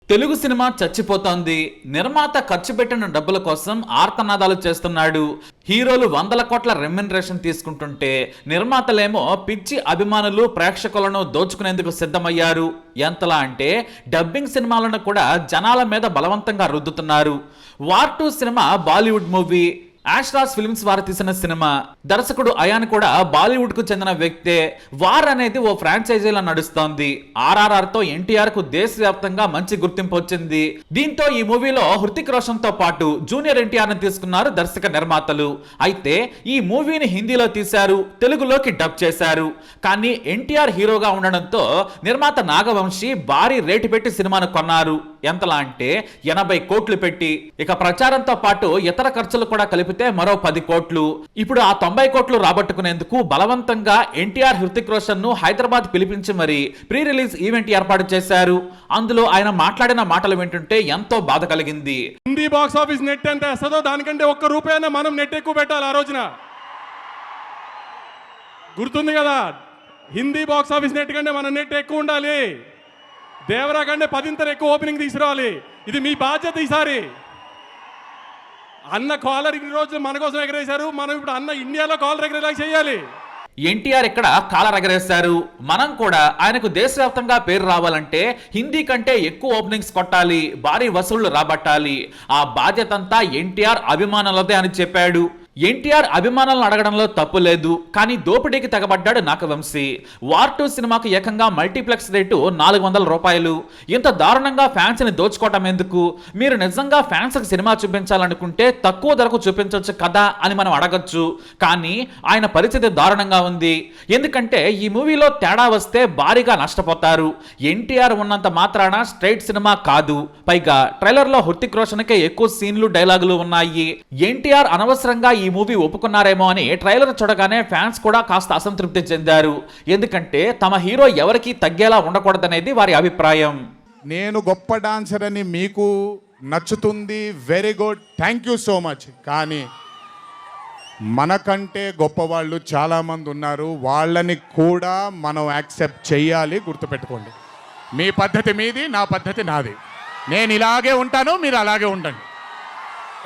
Telugu cinema చచ్చిపోతోంది. నిర్మాత ఖర్చు పెట్టిన డబ్బుల కోసం ఆర్తనాదాలు చేస్తున్నాడు. హీరోలు 100 కోట్ల రెమ్యునరేషన్ తీసుకుంటుంటే నిర్మాతలేమో పిచ్చి అభిమానులు ప్రేక్షకులను దోచుకునేందుకు సిద్ధమయ్యారు. ఎంతలా అంటే డబ్బింగ్ సినిమాలను కూడా జనాల మీద బలవంతంగా రుద్దుతున్నారు. War 2 cinema Bollywood movie. Yash Raj films వారు తీసిన సినిమా. దర్శకుడు అయాన్ కూడా బాలీవుడ్ కు చెందిన వ్యక్తే. వార్ అనేది ఓ ఫ్రాంచైజీలా నడుస్తోంది. RRR తో ఎన్టీఆర్ కు దేశవ్యాప్తంగా మంచి గుర్తింపు వచ్చింది. దీంతో ఈ మూవీలో హృతిక్ రోషన్ తో పాటు జూనియర్ ఎన్టీఆర్ ని తీసుకున్నారు దర్శక నిర్మాతలు. అయితే ఈ మూవీని హిందీలో తీశారు, తెలుగులోకి డబ్ చేశారు. కానీ ఎన్టీఆర్ హీరోగా ఉండడంతో నిర్మాత నాగవంశీ భారీ రేటు పెట్టి సినిమాను కొన్నారు. ఎంతలా అంటే 80 కోట్లు పెట్టి. ఇక ప్రచారంతో పాటు ఇతర ఖర్చులు కూడా కలిపితే మరో 10 కోట్లు. ఇప్పుడు ఆ 90 కోట్లు రాబట్టుకునేందుకు బలవంతంగా ఎన్టీఆర్ హృతిక్ రోషన్ ను హైదరాబాద్ పిలిపించి మరి ప్రీ రిలీజ్ ఈవెంట్ ఏర్పాటు చేశారు. అందులో ఆయన మాట్లాడిన మాటలు వింటుంటే ఎంతో బాధ కలిగింది. హిందీ బాక్స్ ఆఫీస్ నెట్ ఎంత వేస్తుందో దానికంటే ₹1 మనం నెట్ ఎక్కువ పెట్టాలి. ఆ రోజున గుర్తుంది కదా, హిందీ బాక్స్ ఆఫీస్ నెట్ కంటే మన నెట్ ఎక్కువ ఉండాలి. దేవరా కంటే 10 ఎక్కువ ఓపెనింగ్ తీసుకురావాలి. ఇది మీ బాధ్యత. ఈసారి అన్న కాలర్ ఇన్ని రోజులు మన కోసం ఎగరేశారు, మనం ఇప్పుడు అన్న ఇండియాలో కాలర్ ఎగరేలా చేయాలి. ఎన్టీఆర్ ఇక్కడ కాలర్ ఎగరేశారు. మనం కూడా ఆయనకు దేశవ్యాప్తంగా పేరు రావాలంటే హిందీ కంటే ఎక్కువ ఓపెనింగ్స్ కొట్టాలి, భారీ వసూళ్లు రాబట్టాలి. ఆ బాధ్యత అంతా ఎన్టీఆర్ అభిమానులదే అని చెప్పాడు. ఎన్టీఆర్ అభిమానులను అడగడంలో తప్పు లేదు, కానీ దోపిడీకి తెగబడ్డాడు నాగవంశీ. వార్ 2 సినిమాకు ఏకంగా మల్టీప్లెక్స్ రేటు ₹400. ఇంత దారుణంగా ఫ్యాన్స్ ని దోచుకోవటం ఎందుకు? మీరు నిజంగా ఫ్యాన్స్ కి సినిమా చూపించాలనుకుంటే తక్కువ ధరకు చూపించవచ్చు కదా అని మనం అడగచ్చు. కానీ ఆయన పరిస్థితి దారుణంగా ఉంది. ఎందుకంటే ఈ మూవీలో తేడా వస్తే భారీగా నష్టపోతారు. ఎన్టీఆర్ ఉన్నంత మాత్రాన స్ట్రైట్ సినిమా కాదు. పైగా ట్రైలర్ లో హృతిక్ రోషన్ కే ఎక్కువ సీన్లు డైలాగులు ఉన్నాయి. ఎన్టీఆర్ అనవసరంగా ఈ మూవీ ఒప్పుకున్నారేమో అని ట్రైలర్ చూడగానే ఫ్యాన్స్ కూడా కాస్త అసంతృప్తి చెందారు. ఎందుకంటే తమ హీరో ఎవరికి తగ్గేలా ఉండకూడదనేది వారి అభిప్రాయం. నేను గొప్ప డాన్సర్ అని మీకు నచ్చుతుంది, very good, thank you so much. కానీ మనకంటే గొప్పవాళ్ళు చాలామంది ఉన్నారు, వాళ్ళని కూడా మనం యాక్సెప్ట్ చేయాలి. గుర్తుపెట్టుకోండి, మీ పద్ధతి మీది, నా పద్ధతి నాది. నేను ఇలాగే ఉంటాను, మీరు అలాగే ఉండండి.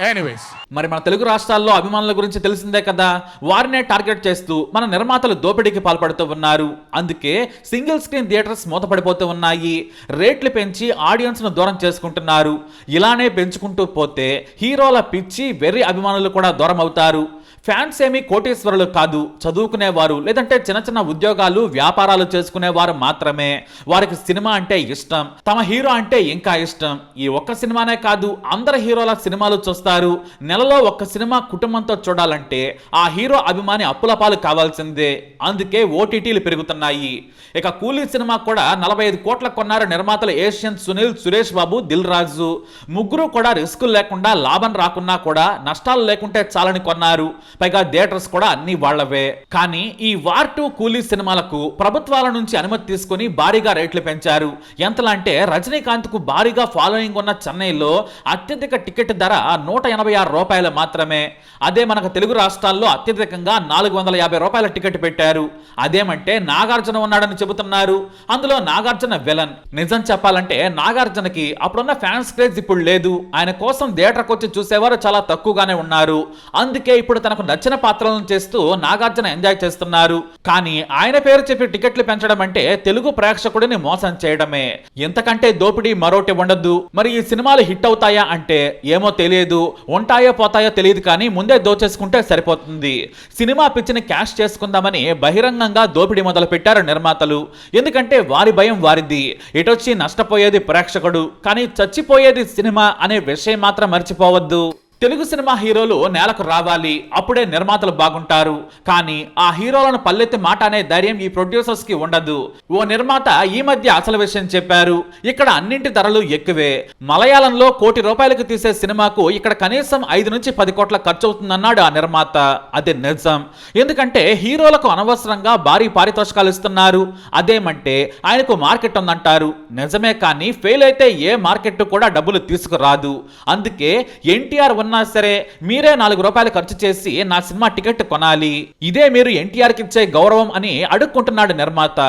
ఎనీవేస్, మరి మన తెలుగు రాష్ట్రాల్లో అభిమానుల గురించి తెలిసిందే కదా. వారినే టార్గెట్ చేస్తూ మన నిర్మాతలు దోపిడీకి పాల్పడుతూ ఉన్నారు. అందుకే సింగిల్ స్క్రీన్ థియేటర్స్ మూతపడిపోతూ ఉన్నాయి. రేట్లు పెంచి ఆడియన్స్ ను దూరం చేసుకుంటున్నారు. ఇలానే పెంచుకుంటూ పోతే హీరోల పిచ్చి వెర్రి అభిమానులు కూడా దూరం అవుతారు. ఫ్యాన్స్ ఏమీ కోటీశ్వరులు కాదు, చదువుకునేవారు లేదంటే చిన్న చిన్న ఉద్యోగాలు వ్యాపారాలు చేసుకునేవారు మాత్రమే. వారికి సినిమా అంటే ఇష్టం, తమ హీరో అంటే ఇంకా ఇష్టం. ఈ ఒక్క సినిమానే కాదు, అందరు హీరోల సినిమాలు చూస్తారు. నెలలో ఒక్క సినిమా కుటుంబంతో చూడాలంటే ఆ హీరో అభిమాని అప్పుల పాలు కావాల్సిందే. అందుకే ఓటీటీలు పెరుగుతున్నాయి. ఇక కూలీ సినిమా కూడా 45 కోట్ల కొన్నారు నిర్మాతలు ఏషియన్ సునీల్, సురేష్ బాబు, దిల్ రాజు. ముగ్గురు కూడా రిస్కులు లేకుండా, లాభం రాకున్నా కూడా నష్టాలు లేకుంటే చాలని కొన్నారు. పైగా థియేటర్స్ కూడా అన్ని వాళ్లవే. కానీ ఈ వార్ 2 కూలీ సినిమాలకు ప్రభుత్వాల నుంచి అనుమతి తీసుకుని భారీగా రేట్లు పెంచారు. ఎంతలా అంటే రజనీకాంత్ కు భారీగా ఫాలోయింగ్ ఉన్న చెన్నైలో అత్యధిక టికెట్ ధర ₹186 మాత్రమే. అదే మనకు తెలుగు రాష్ట్రాల్లో అత్యధికంగా ₹450 టికెట్ పెట్టారు. అదేమంటే నాగార్జున ఉన్నాడని చెబుతున్నారు. అందులో నాగార్జున విలన్. నిజం చెప్పాలంటే నాగార్జునకి అప్పుడున్న ఫ్యాన్స్ క్రేజ్ ఇప్పుడు లేదు. ఆయన కోసం థియేటర్కి వచ్చి చూసేవారు చాలా తక్కువగానే ఉన్నారు. అందుకే ఇప్పుడు తనకు నచ్చిన పాత్రలను చేస్తూ నాగార్జున ఎంజాయ్ చేస్తున్నారు. కానీ ఆయన పేరు చెప్పి టికెట్లు పెంచడం అంటే తెలుగు ప్రేక్షకుడిని మోసం చేయడమే. ఎంతకంటే దోపిడీ మరోటి ఉండదు. మరి ఈ సినిమాలు హిట్ అవుతాయా అంటే ఏమో తెలియదు, ఉంటాయో పోతాయో తెలియదు. కానీ ముందే దోచేసుకుంటే సరిపోతుంది. సినిమా పిచ్చిని క్యాష్ చేసుకుందామని బహిరంగంగా దోపిడీ మొదలు పెట్టారు నిర్మాతలు. ఎందుకంటే వారి భయం వారిది. ఇటొచ్చి నష్టపోయేది ప్రేక్షకుడు, కానీ చచ్చిపోయేది సినిమా అనే విషయం మాత్రం మర్చిపోవద్దు. తెలుగు సినిమా హీరోలు నేలకు రావాలి, అప్పుడే నిర్మాతలు బాగుంటారు. కానీ ఆ హీరోలను పల్లెత్తి మాట అనే ధైర్యం ఈ ప్రొడ్యూసర్స్ కి ఉండదు. ఓ నిర్మాత ఈ మధ్య అసలు విషయం చెప్పారు. ఇక్కడ అన్నింటి ధరలు ఎక్కువే. మలయాళంలో ₹1 కోటి తీసే సినిమాకు ఇక్కడ కనీసం 5 నుంచి 10 కోట్ల ఖర్చు అవుతుందన్నాడు ఆ నిర్మాత. అది నిజం. ఎందుకంటే హీరోలకు అనవసరంగా భారీ పారితోషికాలు ఇస్తున్నారు. అదేమంటే ఆయనకు మార్కెట్ ఉందంటారు. నిజమే, కానీ ఫెయిల్ అయితే ఏ మార్కెట్ కూడా డబ్బులు తీసుకురాదు. అందుకే ఎన్టీఆర్ ఉన్నా సరే మీరే ₹4 ఖర్చు చేసి నా సినిమా టికెట్ కొనాలి, ఇదే మీరు ఎన్టీఆర్కి ఇచ్చే గౌరవం అని అడుక్కుంటున్నాడు నిర్మాత.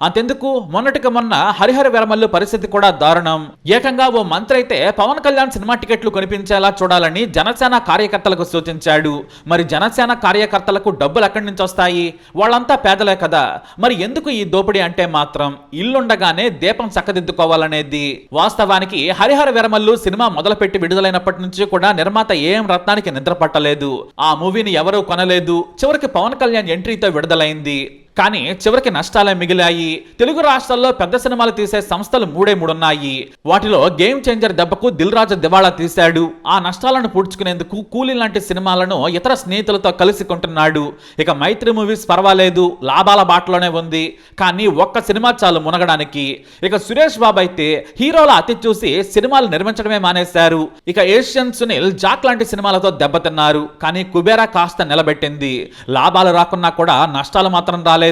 అంతెందుకు, మొన్నటికి మొన్న హరిహర వీరమల్లు పరిస్థితి కూడా దారుణం. ఏకంగా ఓ మంత్రి అయితే పవన్ కళ్యాణ్ సినిమా టికెట్లు కొనిపించేలా చూడాలని జనసేన కార్యకర్తలకు సూచించాడు. మరి జనసేన కార్యకర్తలకు డబ్బులు ఎక్కడి నుంచి వస్తాయి? వాళ్ళంతా పేదలే కదా. మరి ఎందుకు ఈ దోపిడీ అంటే మాత్రం ఇల్లుండగానే దీపం చక్కదిద్దుకోవాలనేది. వాస్తవానికి హరిహర వీరమల్లు సినిమా మొదలుపెట్టి విడుదలైనప్పటి నుంచి కూడా నిర్మాత ఏఎం రత్నానికి నిద్ర పట్టలేదు. ఆ మూవీని ఎవరూ కొనలేదు. చివరికి పవన్ కళ్యాణ్ ఎంట్రీతో విడుదలైంది. కానీ చివరికి నష్టాలే మిగిలాయి. తెలుగు రాష్ట్రాల్లో పెద్ద సినిమాలు తీసే సంస్థలు 3 ఉన్నాయి. వాటిలో గేమ్ చేంజర్ దెబ్బకు దిల్ రాజు దివాళా తీశాడు. ఆ నష్టాలను పూడ్చుకునేందుకు కూలీ లాంటి సినిమాలను ఇతర స్నేహితులతో కలిసి కొంటున్నాడు. ఇక మైత్రి మూవీస్ పర్వాలేదు, లాభాల బాటలోనే ఉంది. కానీ ఒక్క సినిమా చాలు మునగడానికి. ఇక సురేష్ బాబు అయితే హీరోల అతి చూసి సినిమాలు నిర్మించడమే మానేశారు. ఇక ఏషియన్ సునీల్ జాక్ లాంటి సినిమాలతో దెబ్బతిన్నారు. కానీ కుబేరా కాస్త నిలబెట్టింది. లాభాలు రాకున్నా కూడా నష్టాలు మాత్రం రాలేదు.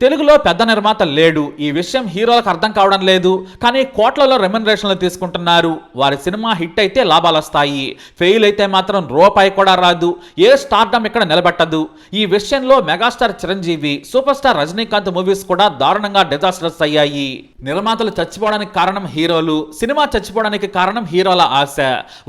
తెలుగులో పెద్ద నిర్మాత లేడు. ఈ విషయం హీరోలకు అర్థం కావడం లేదు. కానీ కోట్లలో రెమ్యునరేషన్లు తీసుకుంటున్నారు. వారి సినిమా హిట్ అయితే లాభాలు వస్తాయి, ఫెయిల్ అయితే మాత్రం రూపాయి కూడా రాదు. ఏ స్టార్డమ్ ఇక్కడ నిలబెట్టదు. ఈ విషయంలో megastar Chiranjeevi, super star Rajinikanth movies కూడా దారుణంగా డిజాస్టర్స్ అయ్యాయి. నిర్మాతలు చచ్చిపోవడానికి కారణం హీరోలు, సినిమా చచ్చిపోవడానికి కారణం హీరోల ఆశ.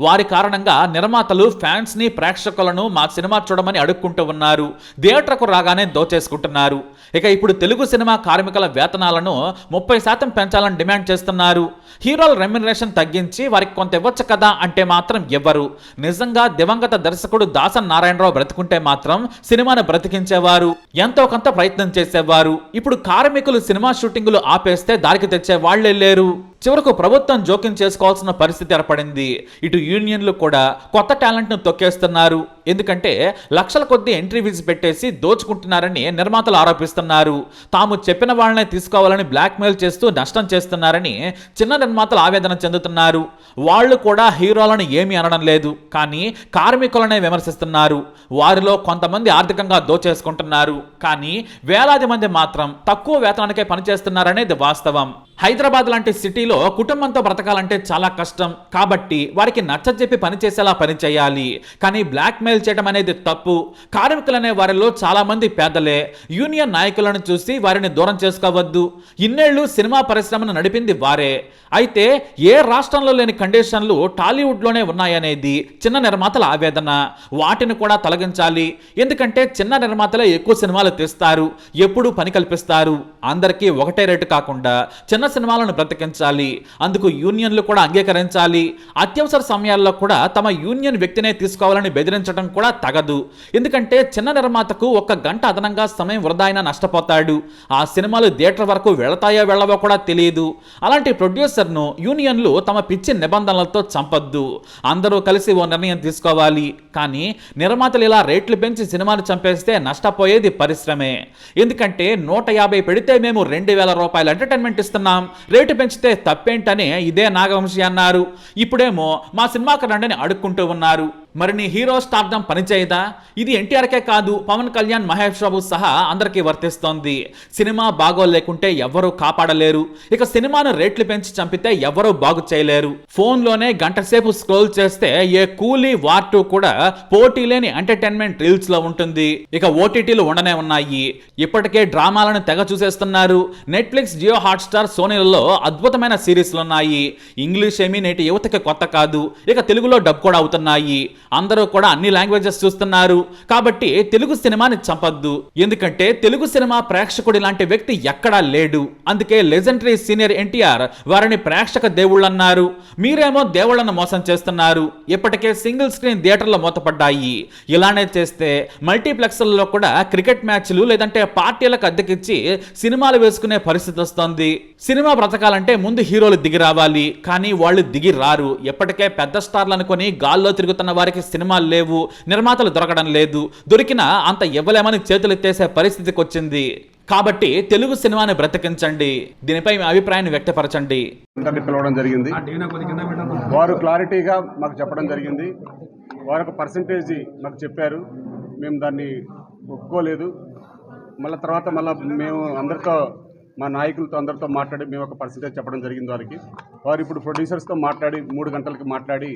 వారి కారణంగా నిర్మాతలు ఫ్యాన్స్ ని, ప్రేక్షకులను మా సినిమా చూడమని అడుక్కుంటూ ఉన్నారు. థియేటర్కు రాగానే దోచేసుకుంటున్నారు. ఇక ఇప్పుడు తెలుగు సినిమా కార్మికుల వేతనాలను 30% పెంచాలని డిమాండ్ చేస్తున్నారు. హీరోల రెమ్యునరేషన్ తగ్గించి వారికి కొంత ఇవ్వచ్చు కదా అంటే మాత్రం ఇవ్వరు. నిజంగా దివంగత దర్శకుడు దాసన్ నారాయణరావు బ్రతుకుంటే మాత్రం సినిమాను బ్రతికించేవారు, ఎంతో కొంత ప్రయత్నం చేసేవారు. ఇప్పుడు కార్మికులు సినిమా షూటింగులు ఆపేస్తే దారికి తెచ్చే వాళ్లే లేరు. చివరకు ప్రభుత్వం జోక్యం చేసుకోవాల్సిన పరిస్థితి ఏర్పడింది. ఇటు యూనియన్లు కూడా కొత్త టాలెంట్ ను తొక్కేస్తున్నారు. ఎందుకంటే లక్షల కొద్ది ఎంట్రీ ఫీజు పెట్టేసి దోచుకుంటున్నారని నిర్మాతలు ఆరోపిస్తున్నారు. తాము చెప్పిన వాళ్ళనే తీసుకోవాలని బ్లాక్మెయిల్ చేస్తూ నష్టం చేస్తున్నారని చిన్న నిర్మాతలు ఆవేదన చెందుతున్నారు. వాళ్ళు కూడా హీరోలను ఏమీ అనడం లేదు, కానీ కార్మికులనే విమర్శిస్తున్నారు. వారిలో కొంతమంది ఆర్థికంగా దోచేసుకుంటున్నారు, కానీ వేలాది మంది మాత్రం తక్కువ వేతనానికే పనిచేస్తున్నారనేది వాస్తవం. హైదరాబాద్ లాంటి సిటీలో కుటుంబంతో బ్రతకాలంటే చాలా కష్టం. కాబట్టి వారికి నచ్చజెప్పి పనిచేసేలా పని చేయాలి, కానీ బ్లాక్మెయిల్ చేయడం అనేది తప్పు. కార్మికులనే వారిలో చాలా మంది పేదలే. యూనియన్ నాయకులను చూసి వారిని దూరం చేసుకోవద్దు. ఇన్నేళ్లు సినిమా పరిశ్రమను నడిపింది వారే. అయితే ఏ రాష్ట్రంలో లేని కండిషన్లు టాలీవుడ్లోనే ఉన్నాయనేది చిన్న నిర్మాతల ఆవేదన. వాటిని కూడా తొలగించాలి. ఎందుకంటే చిన్న నిర్మాతలే ఎక్కువ సినిమాలు తీస్తారు, ఎప్పుడూ పని కల్పిస్తారు. అందరికీ ఒకటే రేటు కాకుండా చిన్న సినిమాలను బ్రతికించాలి. అందుకు యూనియన్లు కూడా అంగీకరించాలి. అత్యవసర సమయాల్లో కూడా తమ యూనియన్ వ్యక్తినే తీసుకోవాలని బెదిరించడం కూడా తగదు. ఎందుకంటే చిన్న నిర్మాతకు 1 గంట అదనంగా సమయం వృధా అయినా నష్టపోతాడు. ఆ సినిమాలు థియేటర్ వరకు వెళతాయో వెళ్ళవో కూడా తెలియదు. అలాంటి ప్రొడ్యూసర్ను యూనియన్లు తమ పిచ్చి నిబంధనలతో చంపొద్దు. అందరూ కలిసి ఓ నిర్ణయం తీసుకోవాలి. కానీ నిర్మాతలు ఇలా రేట్లు పెంచి సినిమాను చంపేస్తే నష్టపోయేది పరిశ్రమే. ఎందుకంటే 150 పెడితే మేము ₹2000 ఎంటర్టైన్మెంట్ ఇస్తున్నాం, రేటు పెంచితే తప్పేంటని ఇదే నాగవంశీ అన్నారు. ఇప్పుడేమో మా సినిమాకి రండని అడుక్కుంటూ ఉన్నారు. మరి నీ హీరో స్టార్డమ్ పనిచేయదా? ఇది ఎన్టీఆర్కే కాదు, పవన్ కళ్యాణ్, మహేష్ బాబు సహా అందరికీ వర్తిస్తోంది. సినిమా బాగోలేకుంటే ఎవ్వరూ కాపాడలేరు. ఇక సినిమాను రేట్లు పెంచి చంపితే ఎవరూ బాగు చేయలేరు. ఫోన్లోనే గంట సేపు స్క్రోల్ చేస్తే ఏ కూలీ వార్ 2 కూడా పోటీ లేని ఎంటర్టైన్మెంట్ రీల్స్ లో ఉంటుంది. ఇక ఓటీటీలు ఉండనే ఉన్నాయి. ఇప్పటికే డ్రామాలను తెగ చూసేస్తున్నారు. నెట్ఫ్లిక్స్, జియో హాట్స్టార్, సోనీలలో అద్భుతమైన సిరీస్లు ఉన్నాయి. ఇంగ్లీష్ ఏమీ నేటి యువతకి కొత్త కాదు. ఇక తెలుగులో డబ్ కూడా అవుతున్నాయి. అందరూ కూడా అన్ని లాంగ్వేజెస్ చూస్తున్నారు. కాబట్టి తెలుగు సినిమాని చంపొద్దు. ఎందుకంటే తెలుగు సినిమా ప్రేక్షకుడి లాంటి వ్యక్తి ఎక్కడా లేడు. అందుకే లెజెండరీ సీనియర్ ఎన్టీఆర్ వారిని ప్రేక్షక దేవుళ్ళన్నారు. మీరేమో దేవుళ్లను మోసం చేస్తున్నారు. ఇప్పటికే సింగిల్ స్క్రీన్ థియేటర్లు మూతపడ్డాయి. ఇలానే చేస్తే మల్టీప్లెక్స్లలో కూడా క్రికెట్ మ్యాచ్లు లేదంటే పార్టీలకు అద్దెకిచ్చి సినిమాలు వేసుకునే పరిస్థితి వస్తోంది. సినిమా బ్రతకాలంటే ముందు హీరోలు దిగి రావాలి, కానీ వాళ్ళు దిగి రారు. ఎప్పటికే పెద్ద స్టార్లు అనుకుని గాల్లో తిరుగుతున్న వారికి సినిమాలు లేవు, నిర్మాతలు దొరకడం లేదు. దొరికినా అంత ఇవ్వలేమని చేతులెత్తేసే పరిస్థితికి వచ్చింది. కాబట్టి తెలుగు సినిమాని బ్రతికించండి. దీనిపై మీ అభిప్రాయాన్ని వ్యక్తపరచండి. పిలవడం జరిగింది. వారు క్లారిటీగా మాకు చెప్పడం జరిగింది. వారు ఒక పర్సంటేజ్ మాకు చెప్పారు. మేము దాన్ని ఒప్పుకోలేదు. మళ్ళీ తర్వాత మేము అందరితో మా నాయకులతో అందరితో మాట్లాడి మేము ఒక పర్సంటేజ్ చెప్పడం జరిగింది వారికి. వారు ఇప్పుడు ప్రొడ్యూసర్స్తో మాట్లాడి 3 గంటలకు మాట్లాడి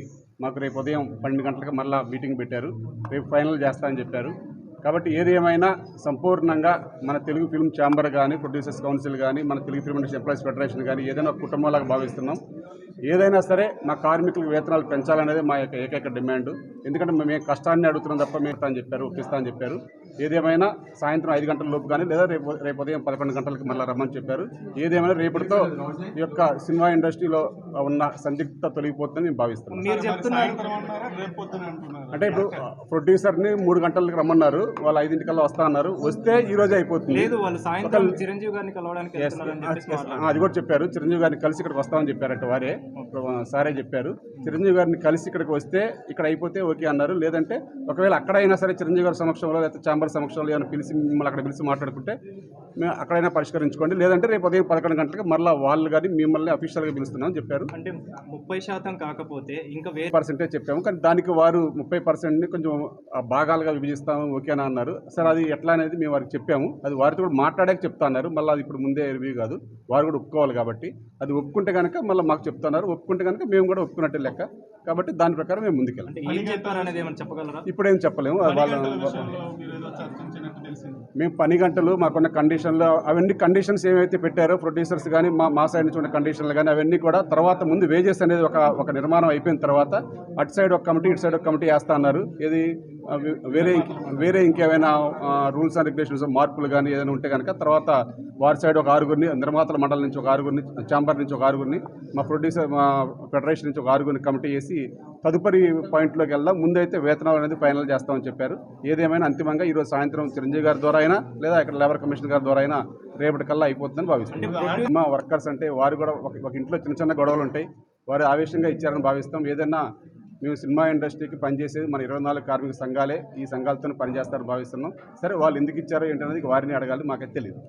మాకు రేపు ఉదయం 12 గంటలకు మళ్ళీ మీటింగ్ పెట్టారు. రేపు ఫైనల్ చేస్తామని చెప్పారు. కాబట్టి ఏది ఏమైనా సంపూర్ణంగా మన తెలుగు ఫిల్మ్ ఛాంబర్ కానీ, ప్రొడ్యూసర్స్ కౌన్సిల్ కానీ, మన Telugu film industry employees federation కానీ ఏదైనా ఒక కుటుంబంలాగా భావిస్తున్నాం. ఏదైనా సరే మా కార్మికులకు వేతనాలు పెంచాలనేది మా యొక్క ఏకైక డిమాండ్. ఎందుకంటే మేము కష్టాన్ని అడుగుతున్నాం తప్ప మేము అని చెప్పారు, ఒప్పిస్తా అని చెప్పారు. ఏదేమైనా సాయంత్రం 5 గంటల లోపు కానీ లేదా రేపు ఉదయం 11 గంటలకు మళ్ళీ రమ్మని చెప్పారు. ఏదేమైనా రేపటితో ఈ యొక్క సినిమా ఇండస్ట్రీలో ఉన్న సందిగ్ధత తొలగిపోతుందని మేము భావిస్తున్నాం. అంటే ఇప్పుడు ప్రొడ్యూసర్ని 3 గంటలకు రమ్మన్నారు, వాళ్ళు 5 వస్తా అన్నారు. వస్తే ఈ రోజే అయిపోతుంది. చిరంజీవి గారిని కలవడానికి అది కూడా చెప్పారు. చిరంజీవి గారిని కలిసి ఇక్కడికి వస్తామని చెప్పారట వారే, సారే చెప్పారు. చిరంజీవి గారిని కలిసి ఇక్కడికి వస్తే ఇక్కడ అయిపోతే ఓకే అన్నారు. లేదంటే ఒకవేళ అక్కడైనా సరే చిరంజీవి గారి సమక్షంలో లేకపోతే ఛాంబర్ సమక్షంలో ఏమైనా పిలిచి మిమ్మల్ని అక్కడ పిలిచి మాట్లాడుకుంటే మేము అక్కడైనా పరిష్కరించుకోండి. లేదంటే రేపు ఉదయం 11 గంటలకు మళ్ళీ వాళ్ళు కానీ మిమ్మల్ని అఫీషియల్గా పిలుస్తున్నామని చెప్పారు. అంటే 30% కాకపోతే ఇంకా వేరే పర్సెంటేజ్ చెప్పాము. కానీ దానికి వారు 30%ని కొంచెం భాగాలుగా విభజిస్తాము ఓకేనా అన్నారు. సరే అది ఎట్లా అనేది మేము వారికి చెప్పాము. అది వారితో కూడా మాట్లాడాక చెప్తా అన్నారు. మళ్ళీ అది ఇప్పుడు ముందే రివ్యూ కాదు, వారు కూడా ఒప్పుకోవాలి. కాబట్టి అది ఒప్పుకుంటే కనుక మళ్ళీ మాకు చెప్తున్నారు. ఒప్పుకుంటే కనుక మేము కూడా ఒప్పుకున్నట్టే లెక్క. కాబట్టి దాని ప్రకారం మేము ముందుకెళ్ళాం. ఏం చెప్పారు అనేది ఏమైనా చెప్పగలరా? ఇప్పుడేం చెప్పలేము. మేము పని గంటలు మాకున్న కండిషన్లు అవన్నీ కండిషన్స్ ఏవైతే పెట్టారో ప్రొడ్యూసర్స్ కానీ మా సైడ్ నుంచి ఉన్న కండిషన్లు కానీ అవన్నీ కూడా తర్వాత ముందు వేజెస్ అనేది ఒక నిర్మాణం అయిపోయిన తర్వాత అటు సైడ్ ఒక కమిటీ ఇటు సైడ్ ఒక కమిటీ వేస్తా అన్నారు. ఇది వేరే ఇంకేమైనా రూల్స్ అండ్ రెగ్యులేషన్స్ మార్పులు కానీ ఏదైనా ఉంటే కనుక తర్వాత వారి సైడ్ ఒక 6గురిని, నిర్మాతల మండలి నుంచి ఒక 6గురిని, ఛాంబర్ నుంచి ఒక 6గురిని, మా ప్రొడ్యూసర్ మా ఫెడరేషన్ నుంచి ఒక 6గురిని కమిటీ చేసి తదుపరి పాయింట్లోకి వెళ్దాం. ముందైతే వేతనాలు అనేది ఫైనల్ చేస్తామని చెప్పారు. ఏదేమైనా అంతిమంగా ఈరోజు సాయంత్రం చిరంజీవి గారి ద్వారా అయినా లేదా ఇక్కడ లేబర్ కమిషనర్ గారి ద్వారా అయినా రేపటికల్లా అయిపోతుందని భావిస్తాం. మా వర్కర్స్ అంటే వారు కూడా ఒక ఇంట్లో చిన్న గొడవలు ఉంటాయి, వారు ఆవేశంగా ఇచ్చారని భావిస్తాం. ఏదైనా మేము సినిమా ఇండస్ట్రీకి పనిచేసేది మన 24 కార్మిక సంఘాలే, ఈ సంఘాలతో పనిచేస్తారని భావిస్తున్నాం. సరే వాళ్ళు ఎందుకు ఇచ్చారో ఏంటనేది వారిని అడగాలి, మాకైతే తెలియదు.